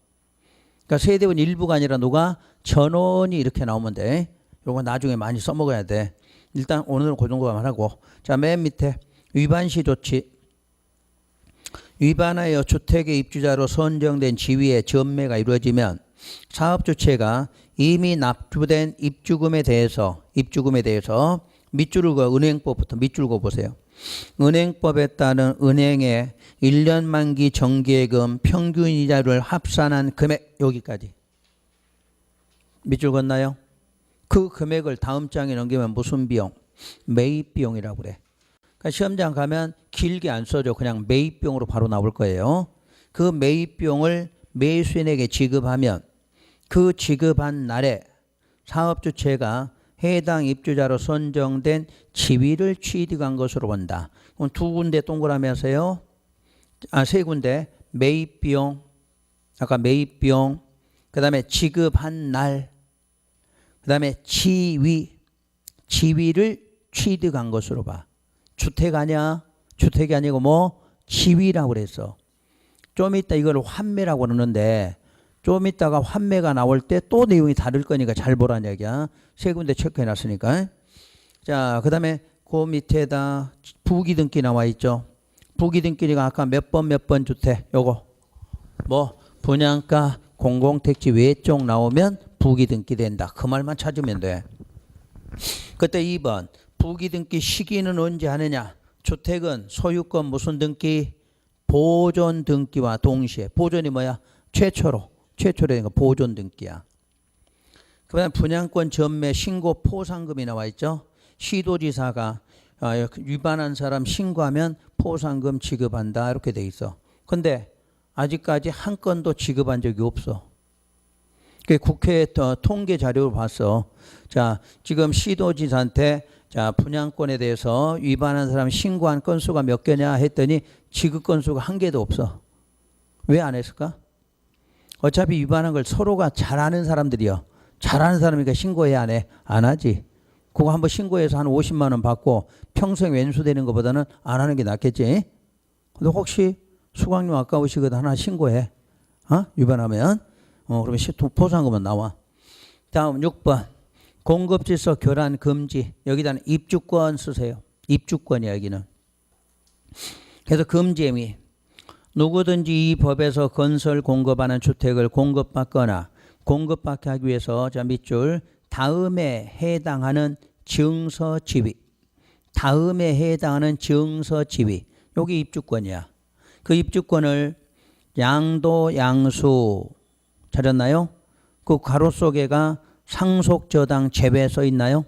그러니까 세대원 일부가 아니라 누가 전원이 이렇게 나오면 돼. 요거 나중에 많이 써먹어야 돼. 일단 오늘은 그 정도만 하고 자 맨 밑에 위반시 조치. 위반하여 주택의 입주자로 선정된 지위의 전매가 이루어지면 사업주체가 이미 납부된 입주금에 대해서 밑줄을 그어 은행법부터 밑줄 그어 보세요. 은행법에 따른 은행의 1년 만기 정기예금 평균 이자를 합산한 금액 여기까지 밑줄 걷나요? 그 금액을 다음 장에 넘기면 무슨 비용? 매입 비용이라고 그래. 그러니까 시험장 가면 길게 안 써줘. 그냥 매입 비용으로 바로 나올 거예요. 그 매입 비용을 매수인에게 지급하면 그 지급한 날에 사업주체가 해당 입주자로 선정된 지위를 취득한 것으로 본다. 그럼 두 군데 동그라미 하세요. 세 군데. 매입 비용, 아까 매입 비용, 그 다음에 지급한 날, 그 다음에 지위를 취득한 것으로 봐. 주택 아니야? 주택이 아니고 뭐 지위라고 그랬어. 좀 이따 이걸 환매라고 그러는데 좀 이따가 환매가 나올 때 또 내용이 다를 거니까 잘 보라는 얘기야. 세 군데 체크해 놨으니까. 자, 그 다음에 그 밑에다 부기등기 나와 있죠. 부기등기가 아까 몇 번 주택 요거 뭐 분양가 공공택지 외쪽 나오면 부기등기 된다. 그 말만 찾으면 돼. 그때 2번 부기등기 시기는 언제 하느냐. 주택은 소유권 무슨 등기? 보존 등기와 동시에. 보존이 뭐야? 최초로 최초로 된 거 보존 등기야. 그다음에 분양권 전매 신고 포상금이 나와 있죠. 시도지사가 위반한 사람 신고하면 포상금 지급한다 이렇게 돼 있어. 근데 아직까지 한 건도 지급한 적이 없어. 국회 통계 자료를 봤어. 자, 지금 시도지사한테 자, 분양권에 대해서 위반한 사람 신고한 건수가 몇 개냐 했더니 지급 건수가 한 개도 없어. 왜 안 했을까? 어차피 위반한 걸 서로가 잘 아는 사람들이요. 잘하는 사람이니까 신고해야 안 해? 안 하지. 그거 한번 신고해서 한 50만 원 받고 평생 왼수되는 것보다는 안 하는 게 낫겠지. 근데 혹시 수강료 아까우시거든 하나 신고해. 위반하면. 그러면 포상금은 나와. 다음 6번. 공급질서 교란 금지. 여기다는 입주권 쓰세요. 입주권이야 여기는. 그래서 금지행위. 누구든지 이 법에서 건설 공급하는 주택을 공급받거나 공급받게 하기 위해서 자 밑줄 다음에 해당하는 증서 지위. 다음에 해당하는 증서 지위. 여기 입주권이야. 그 입주권을 양도 양수 찾았나요? 그 가로 속에가 상속저당 제외 써 있나요?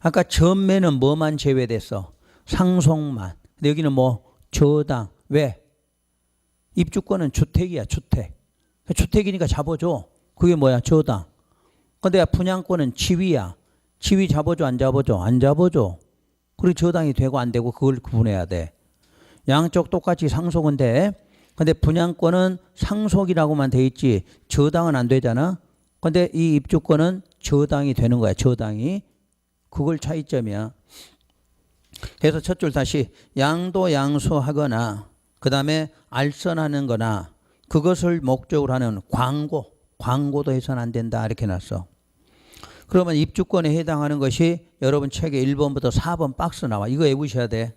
아까 전매는 뭐만 제외됐어? 상속만. 근데 여기는 뭐 저당. 왜? 입주권은 주택이야. 주택. 주택이니까 잡아줘. 그게 뭐야? 저당. 근데 분양권은 지위야. 지위 잡아줘 안 잡아줘? 안 잡아줘. 그리고 저당이 되고 안 되고 그걸 구분해야 돼. 양쪽 똑같이 상속은 돼. 근데 분양권은 상속이라고만 돼 있지 저당은 안 되잖아. 근데 이 입주권은 저당이 되는 거야. 저당이. 그걸 차이점이야. 그래서 첫 줄 다시 양도 양수하거나 그 다음에 알선하는 거나 그것을 목적으로 하는 광고도 해서는 안 된다 이렇게 놨어. 그러면 입주권에 해당하는 것이 여러분 책에 1번부터 4번 박스 나와. 이거 외우셔야 돼.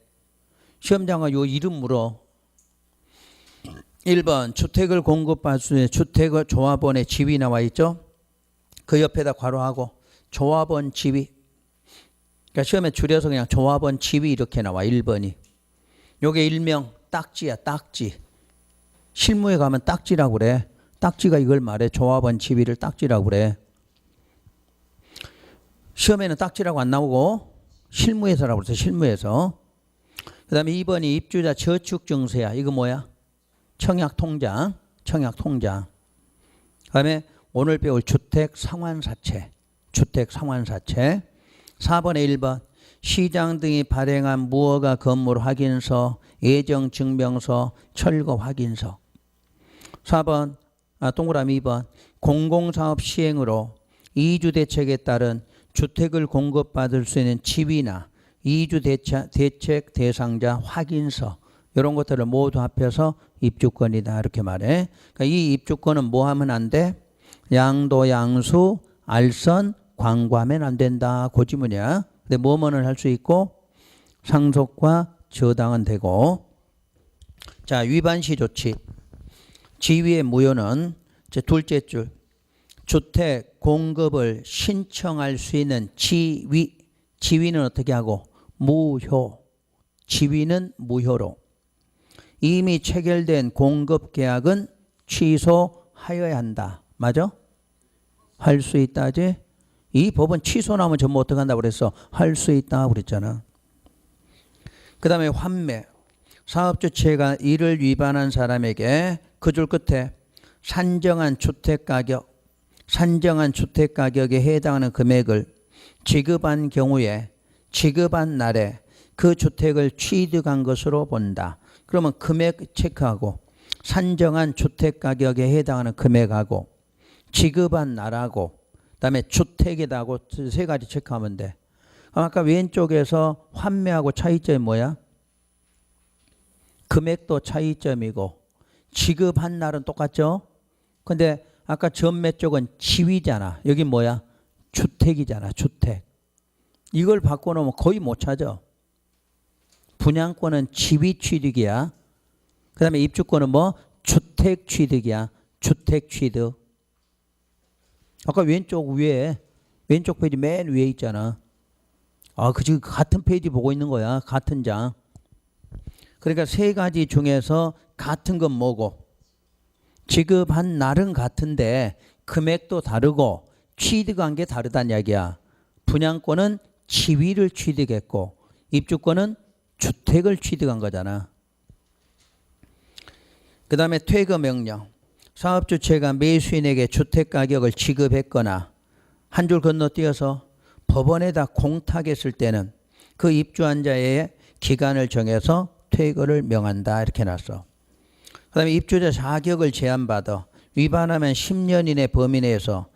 시험장관 요 이름 물어. 1번 주택을 공급할 수 있는 주택 조합원의 지위 나와 있죠. 그 옆에다 괄호하고 조합원 지위. 그러니까 시험에 줄여서 그냥 조합원 지위 이렇게 나와. 1번이. 요게 일명 딱지야. 딱지. 실무에 가면 딱지라고 그래. 딱지가 이걸 말해. 조합원 지위를 딱지라고 그래. 시험에는 딱지라고 안 나오고 실무에서라고 그랬어. 실무에서. 그 다음에 2번이 입주자 저축증서야. 이거 뭐야? 청약통장. 청약통장. 그 다음에 오늘 배울 주택상환사채. 주택상환사채. 4번에 1번 시장 등이 발행한 무허가 건물 확인서, 예정증명서, 철거 확인서. 4번 동그라미 2번 공공사업 시행으로 이주대책에 따른 주택을 공급받을 수 있는 지위나 이주대책 대상자 확인서 이런 것들을 모두 합해서 입주권이다 이렇게 말해. 그러니까 이 입주권은 뭐 하면 안 돼? 양도 양수 알선 광고하면 안 된다. 그 지문이야. 근데 뭐뭐는 할 수 있고 상속과 저당은 되고. 자, 위반시 조치. 지위의 무효는 제 둘째 줄 주택 공급을 신청할 수 있는 지위. 지위는 어떻게 하고? 무효. 지위는 무효로. 이미 체결된 공급 계약은 취소하여야 한다. 맞아? 할 수 있다지? 이 법은 취소나면 전부 어떻게 한다고 그랬어? 할 수 있다 그랬잖아. 그 다음에 환매. 사업주체가 이를 위반한 사람에게 그 줄 끝에 산정한 주택가격에 해당하는 금액을 지급한 경우에 지급한 날에 그 주택을 취득한 것으로 본다. 그러면 금액 체크하고 산정한 주택가격에 해당하는 금액하고 지급한 날하고 그다음에 주택이다고 세 가지 체크하면 돼. 아까 왼쪽에서 환매하고 차이점이 뭐야? 금액도 차이점이고 지급한 날은 똑같죠? 근데 아까 전매 쪽은 지위잖아. 여기 뭐야? 주택이잖아. 주택. 이걸 바꿔놓으면 거의 못 찾아. 분양권은 지위 취득이야. 그 다음에 입주권은 뭐? 주택 취득이야. 주택 취득. 아까 왼쪽 위에 왼쪽 페이지 맨 위에 있잖아. 그 지금 같은 페이지 보고 있는 거야. 같은 장. 그러니까 세 가지 중에서 같은 건 뭐고 지급한 날은 같은데 금액도 다르고 취득한 게 다르다는 이야기야. 분양권은 지위를 취득했고 입주권은 주택을 취득한 거잖아. 그 다음에 퇴거 명령. 사업주체가 매수인에게 주택가격을 지급했거나 한 줄 건너뛰어서 법원에다 공탁했을 때는 그 입주한 자의 기간을 정해서 퇴거를 명한다. 이렇게 놨어. 그 다음에 입주자 자격을 제한받아 위반하면 10년 이내 범위 내에서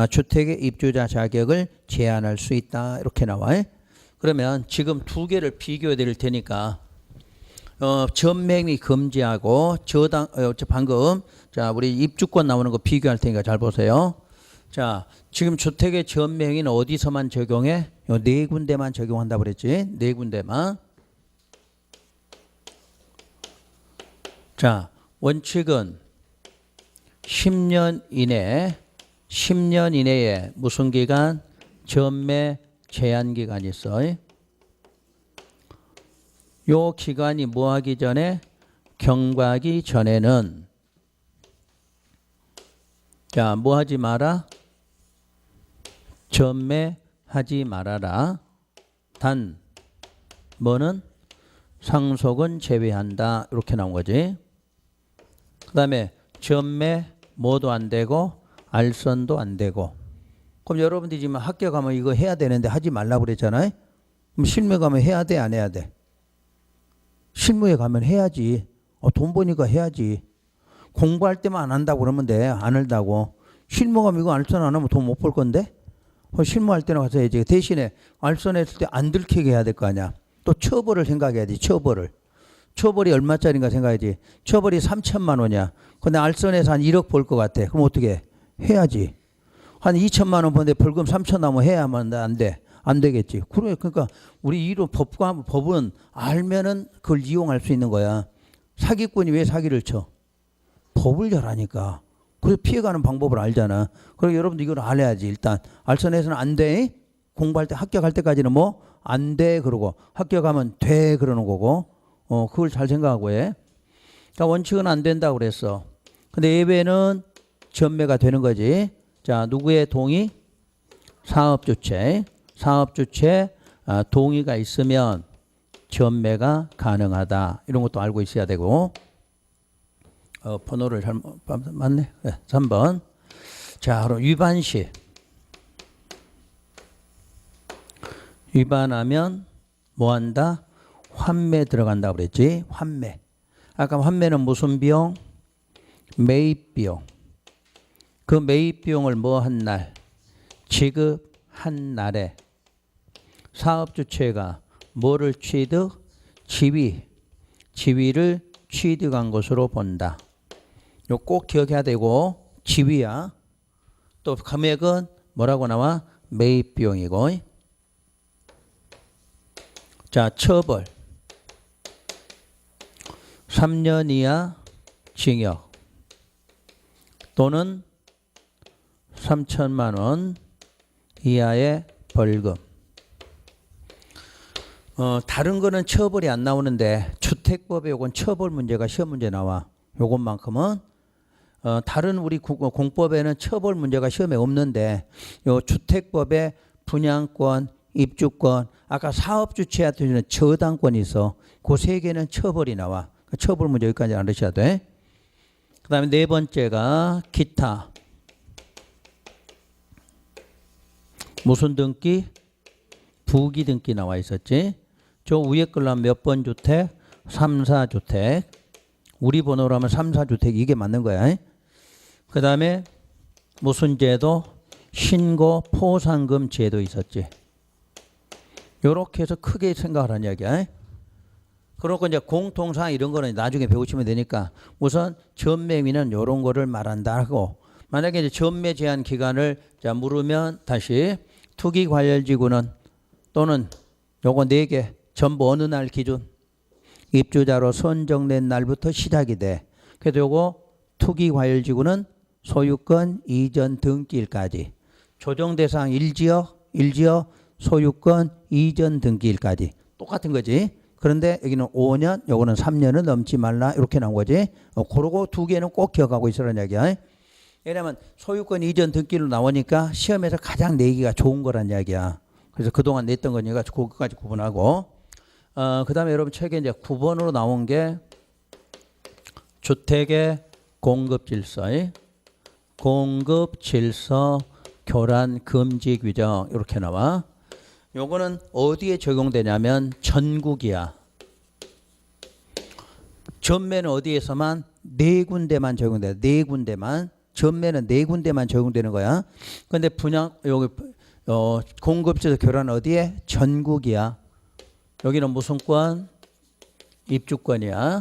주택의 입주자 자격을 제한할 수 있다. 이렇게 나와. 그러면 지금 두 개를 비교해 드릴 테니까 전매미 금지하고 방금 자 우리 입주권 나오는 거 비교할 테니까 잘 보세요. 자 지금 주택의 전매행위는 어디서만 적용해? 요 네 군데만 적용한다고 그랬지. 네 군데만. 자 원칙은 10년 이내에 무슨 기간? 전매 제한 기간이 있어. 요 기간이 뭐 하기 전에? 경과하기 전에는 자 뭐 하지 마라? 전매하지 말아라. 단 뭐는? 상속은 제외한다. 이렇게 나온 거지. 그 다음에 전매 뭐도 안 되고 알선도 안 되고. 그럼 여러분들이 지금 학교 가면 이거 해야 되는데 하지 말라고 그랬잖아요. 그럼 실무에 가면 해야 돼, 안 해야 돼? 실무에 가면 해야지. 돈 버니까 해야지. 공부할 때만 안 한다고 그러면 돼. 안 한다고. 실무 가면 이거 알선 안 하면 돈 못 벌 건데? 실무할 때는 가서 해야지. 대신에 알선했을 때 안 들키게 해야 될 거 아니야. 또 처벌을 생각해야지. 처벌이 얼마짜리인가 생각해야지. 처벌이 3천만 원이야. 근데 알선에서 한 1억 벌 것 같아. 그럼 어떻게 해야지. 한 2천만 원 버는데 벌금 3천 나면 해야만 안 돼. 안 되겠지. 그래. 그러니까 우리 이로 법은 알면은 그걸 이용할 수 있는 거야. 사기꾼이 왜 사기를 쳐? 법을 잘 아니까. 그래서 피해가는 방법을 알잖아. 그리고 여러분도 이걸 알아야지. 일단 알선에서는 안 돼. 공부할 때 합격할 때까지는 뭐 안 돼 그러고 합격하면 돼 그러는 거고. 그걸 잘 생각하고 해. 그러니까 원칙은 안 된다고 그랬어. 근데 예외는 전매가 되는 거지. 자, 누구의 동의? 사업주체 동의가 있으면 전매가 가능하다. 이런 것도 알고 있어야 되고. 번호를 잘못 맞네. 네, 3번. 자, 그럼 위반시. 위반하면 뭐 한다? 환매 들어간다고 그랬지. 환매. 아까 환매는 무슨 비용? 매입 비용. 그 매입 비용을 뭐 한 날? 지급한 날에 사업주체가 뭐를 취득? 지위를 취득한 것으로 본다. 요 꼭 기억해야 되고 지위야. 또 금액은 뭐라고 나와? 매입 비용이고. 자, 처벌. 3년 이하 징역 또는 3천만 원 이하의 벌금. 다른 거는 처벌이 안 나오는데 주택법에 요건 처벌 문제가 시험 문제 나와. 요것만큼은 다른 우리 공법에는 처벌 문제가 시험에 없는데 요 주택법에 분양권, 입주권, 아까 사업주체한테 주는 저당권이 있어. 그 세 개는 처벌이 나와. 처벌 문제 여기까지 알으셔야 돼. 그 다음에 네 번째가 기타. 무슨 등기? 부기 등기 나와 있었지. 저 위에 걸로 하면 몇 번 주택? 3, 4주택. 우리 번호로 하면 3, 4주택 이게 맞는 거야. 그 다음에 무슨 제도? 신고 포상금 제도 있었지. 요렇게 해서 크게 생각을 하는 이야기야. 그러고 이제 공통사항 이런 거는 나중에 배우시면 되니까 우선 전매미는 요런 거를 말한다 하고, 만약에 이제 전매 제한 기간을 자 물으면 다시 투기과열지구는 또는 요거 4개 전부 어느 날 기준? 입주자로 선정된 날부터 시작이 돼. 그래서 요거 투기과열지구는 소유권 이전 등기일까지. 조정대상 1지역 소유권 이전 등기일까지. 똑같은 거지. 그런데 여기는 5년, 요거는 3년은 넘지 말라 이렇게 나온 거지. 그러고 두 개는 꼭 기억하고 있으라는 얘기야. 왜냐하면 소유권 이전 등기로 나오니까 시험에서 가장 내기가 좋은 거란 이야기야. 그래서 그동안 냈던 거니까 그것까지 구분하고. 그 다음에 여러분 책에 이제 9번으로 나온 게 주택의 공급 질서, 공급 질서 교란 금지 규정 이렇게 나와. 요거는 어디에 적용되냐면 전국이야. 전매는 어디에서만 네 군데만 적용돼. 네 군데만. 전매는 네 군데만 적용되는 거야. 근데 분양 여기 공급질서 교란 어디에? 전국이야. 여기는 무슨 권? 입주권이야.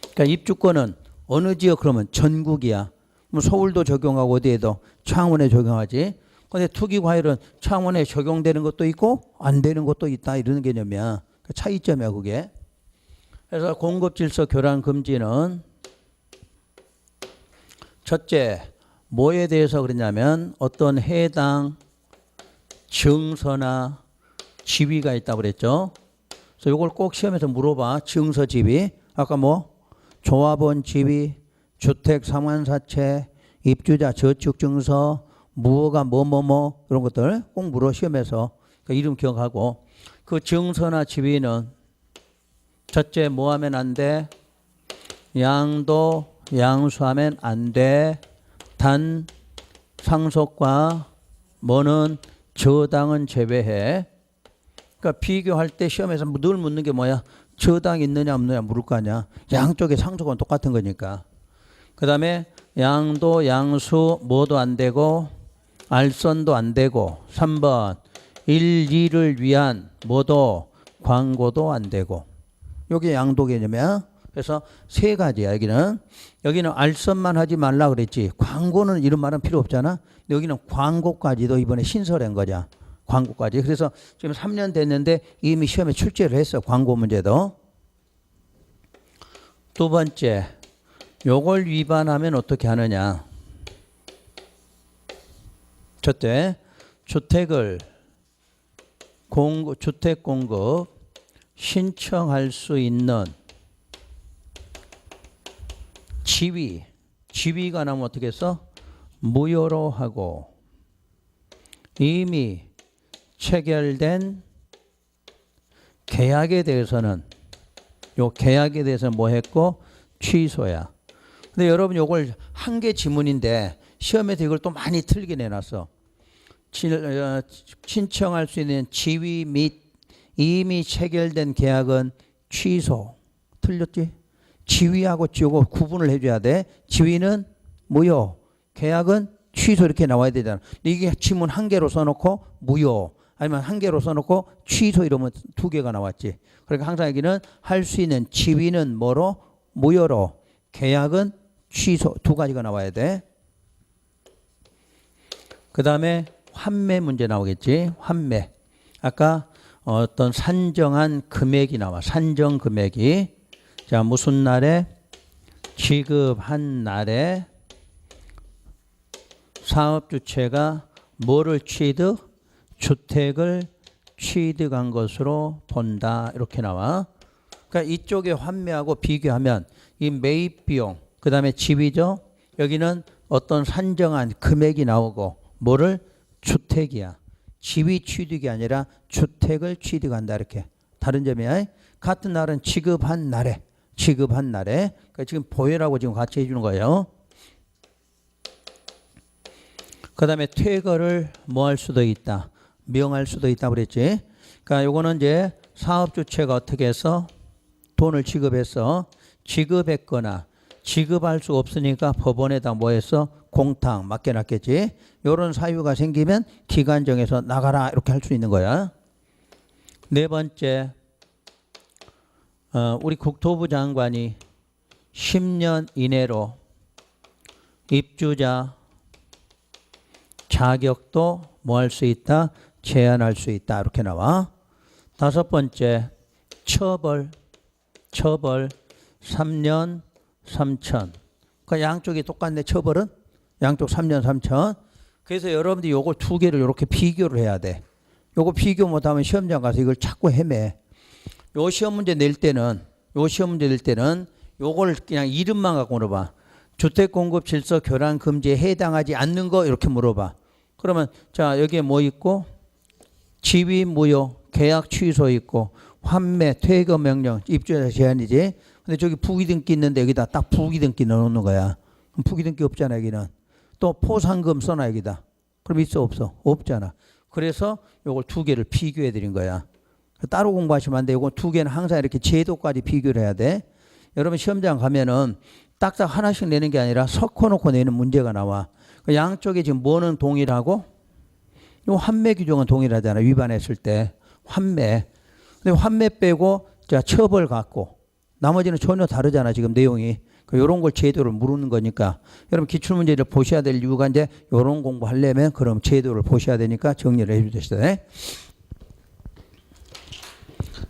그러니까 입주권은 어느 지역 그러면 전국이야. 뭐 서울도 적용하고 어디에도 창원에 적용하지. 근데 투기 과열은 창원에 적용되는 것도 있고 안 되는 것도 있다 이런 개념이야. 그 차이점이야 그게. 그래서 공급 질서 교란 금지는 첫째 뭐에 대해서 그러냐면 어떤 해당 증서나 지위가 있다고 그랬죠. 그래서 이걸 꼭 시험에서 물어봐. 증서 지위. 아까 뭐 조합원 지위, 주택 상환사채, 입주자 저축증서, 무허가 뭐뭐뭐 이런 것들 꼭 물어 시험에서. 그러니까 이름 기억하고. 그 증서나 지위는 첫째 뭐 하면 안 돼? 양도 양수하면 안 돼. 단 상속과 뭐는 저당은 제외해. 그러니까 비교할 때 시험에서 늘 묻는 게 뭐야? 저당 있느냐 없느냐 물을 거 아니야. 양쪽의 상속은 똑같은 거니까. 그 다음에 양도 양수 뭐도 안 되고 알선도 안 되고 3번 1, 2를 위한 뭐도 광고도 안 되고. 여기 양도 개념이야. 그래서 세 가지야. 여기는 알선만 하지 말라 그랬지. 광고는 이런 말은 필요 없잖아. 근데 여기는 광고까지도 이번에 신설한 거냐. 광고까지. 그래서 지금 3년 됐는데 이미 시험에 출제를 했어. 광고 문제도. 두 번째, 요걸 위반하면 어떻게 하느냐. 첫째, 주택을 주택 공급 신청할 수 있는 지위가 나면 어떻게 써? 무효로 하고 이미 체결된 계약에 대해서는 요 계약에 대해서 뭐 했고 취소야. 근데 여러분 요걸 한 개 지문인데 시험에서 이걸 또 많이 틀게 내놨어. 신청할 수 있는 지위 및 이미 체결된 계약은 취소. 틀렸지? 지위하고 요거 구분을 해줘야 돼. 지위는 무효, 계약은 취소 이렇게 나와야 되잖아. 근데 이게 지문 한 개로 써놓고 무효 아니면 한 개로 써놓고 취소 이러면 두 개가 나왔지. 그러니까 항상 여기는 할 수 있는 지위는 뭐로? 무효로, 계약은 취소 두 가지가 나와야 돼. 그 다음에 환매 문제 나오겠지. 환매. 아까 어떤 산정한 금액이 나와. 산정 금액이. 자, 무슨 날에? 지급한 날에 사업주체가 뭐를 취득? 주택을 취득한 것으로 본다. 이렇게 나와. 그러니까 이쪽에 환매하고 비교하면 이 매입 비용, 그 다음에 지위죠. 여기는 어떤 산정한 금액이 나오고 뭐를? 주택이야. 지위 취득이 아니라 주택을 취득한다. 이렇게. 다른 점이야. 같은 날은 지급한 날에. 그러니까 지금 보혈하고 지금 같이 해주는 거예요. 그 다음에 퇴거를 뭐 할 수도 있다. 명할 수도 있다 그랬지. 그러니까 요거는 이제 사업주체가 어떻게 해서 돈을 지급해서 지급했거나 지급할 수 없으니까 법원에다 뭐 했어? 공탁 맡겨놨겠지. 요런 사유가 생기면 기간 정해서 나가라 이렇게 할 수 있는 거야. 네 번째, 우리 국토부 장관이 10년 이내로 입주자 자격도 뭐 할 수 있다? 제한할 수 있다. 이렇게 나와. 다섯 번째, 처벌 3년 3천. 그 양쪽이 똑같네. 처벌은 양쪽 3년 3천. 그래서 여러분들이 요거 두 개를 이렇게 비교를 해야 돼. 요거 비교 못하면 시험장 가서 이걸 자꾸 헤매. 요 시험 문제 낼 때는 요걸 그냥 이름만 갖고 물어봐. 주택 공급 질서 교란 금지에 해당하지 않는 거 이렇게 물어봐. 그러면 자 여기에 뭐 있고 지위 무효, 계약 취소 있고 환매, 퇴거 명령, 입주자 제한이지. 근데 저기 부기등기 있는데 여기다 딱 부기등기 넣어놓는 거야. 그럼 부기등기 없잖아 여기는. 또 포상금 써놔 여기다. 그럼 있어 없어? 없잖아. 그래서 요걸 두 개를 비교해 드린 거야. 따로 공부하시면 안 돼. 요거 두 개는 항상 이렇게 제도까지 비교를 해야 돼. 여러분 시험장 가면은 딱딱 하나씩 내는 게 아니라 섞어놓고 내는 문제가 나와. 양쪽에 지금 뭐는 동일하고 요 환매 규정은 동일하잖아. 위반했을 때 환매. 근데 환매 빼고 자 처벌 갖고 나머지는 전혀 다르잖아. 지금 내용이. 이런 걸 제도를 물는 거니까 여러분 기출문제를 보셔야 될 이유가 이제 이런 공부하려면 그럼 제도를 보셔야 되니까 정리를 해주시다.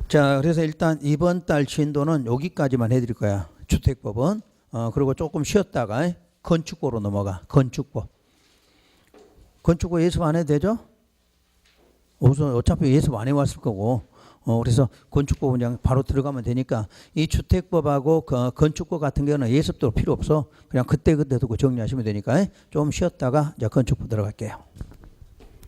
자 그래서 일단 이번 달 진도는 여기까지만 해드릴 거야. 주택법은. 그리고 조금 쉬었다가 건축법으로 넘어가. 건축법 예습 안 해도 되죠? 우선 어차피 예습 안 해왔을 거고 그래서 건축법 그냥 바로 들어가면 되니까 이 주택법하고 건축법 같은 경우는 예습도 필요 없어. 그냥 그때 두고 정리하시면 되니까 좀 쉬었다가 이제 건축법 들어갈게요.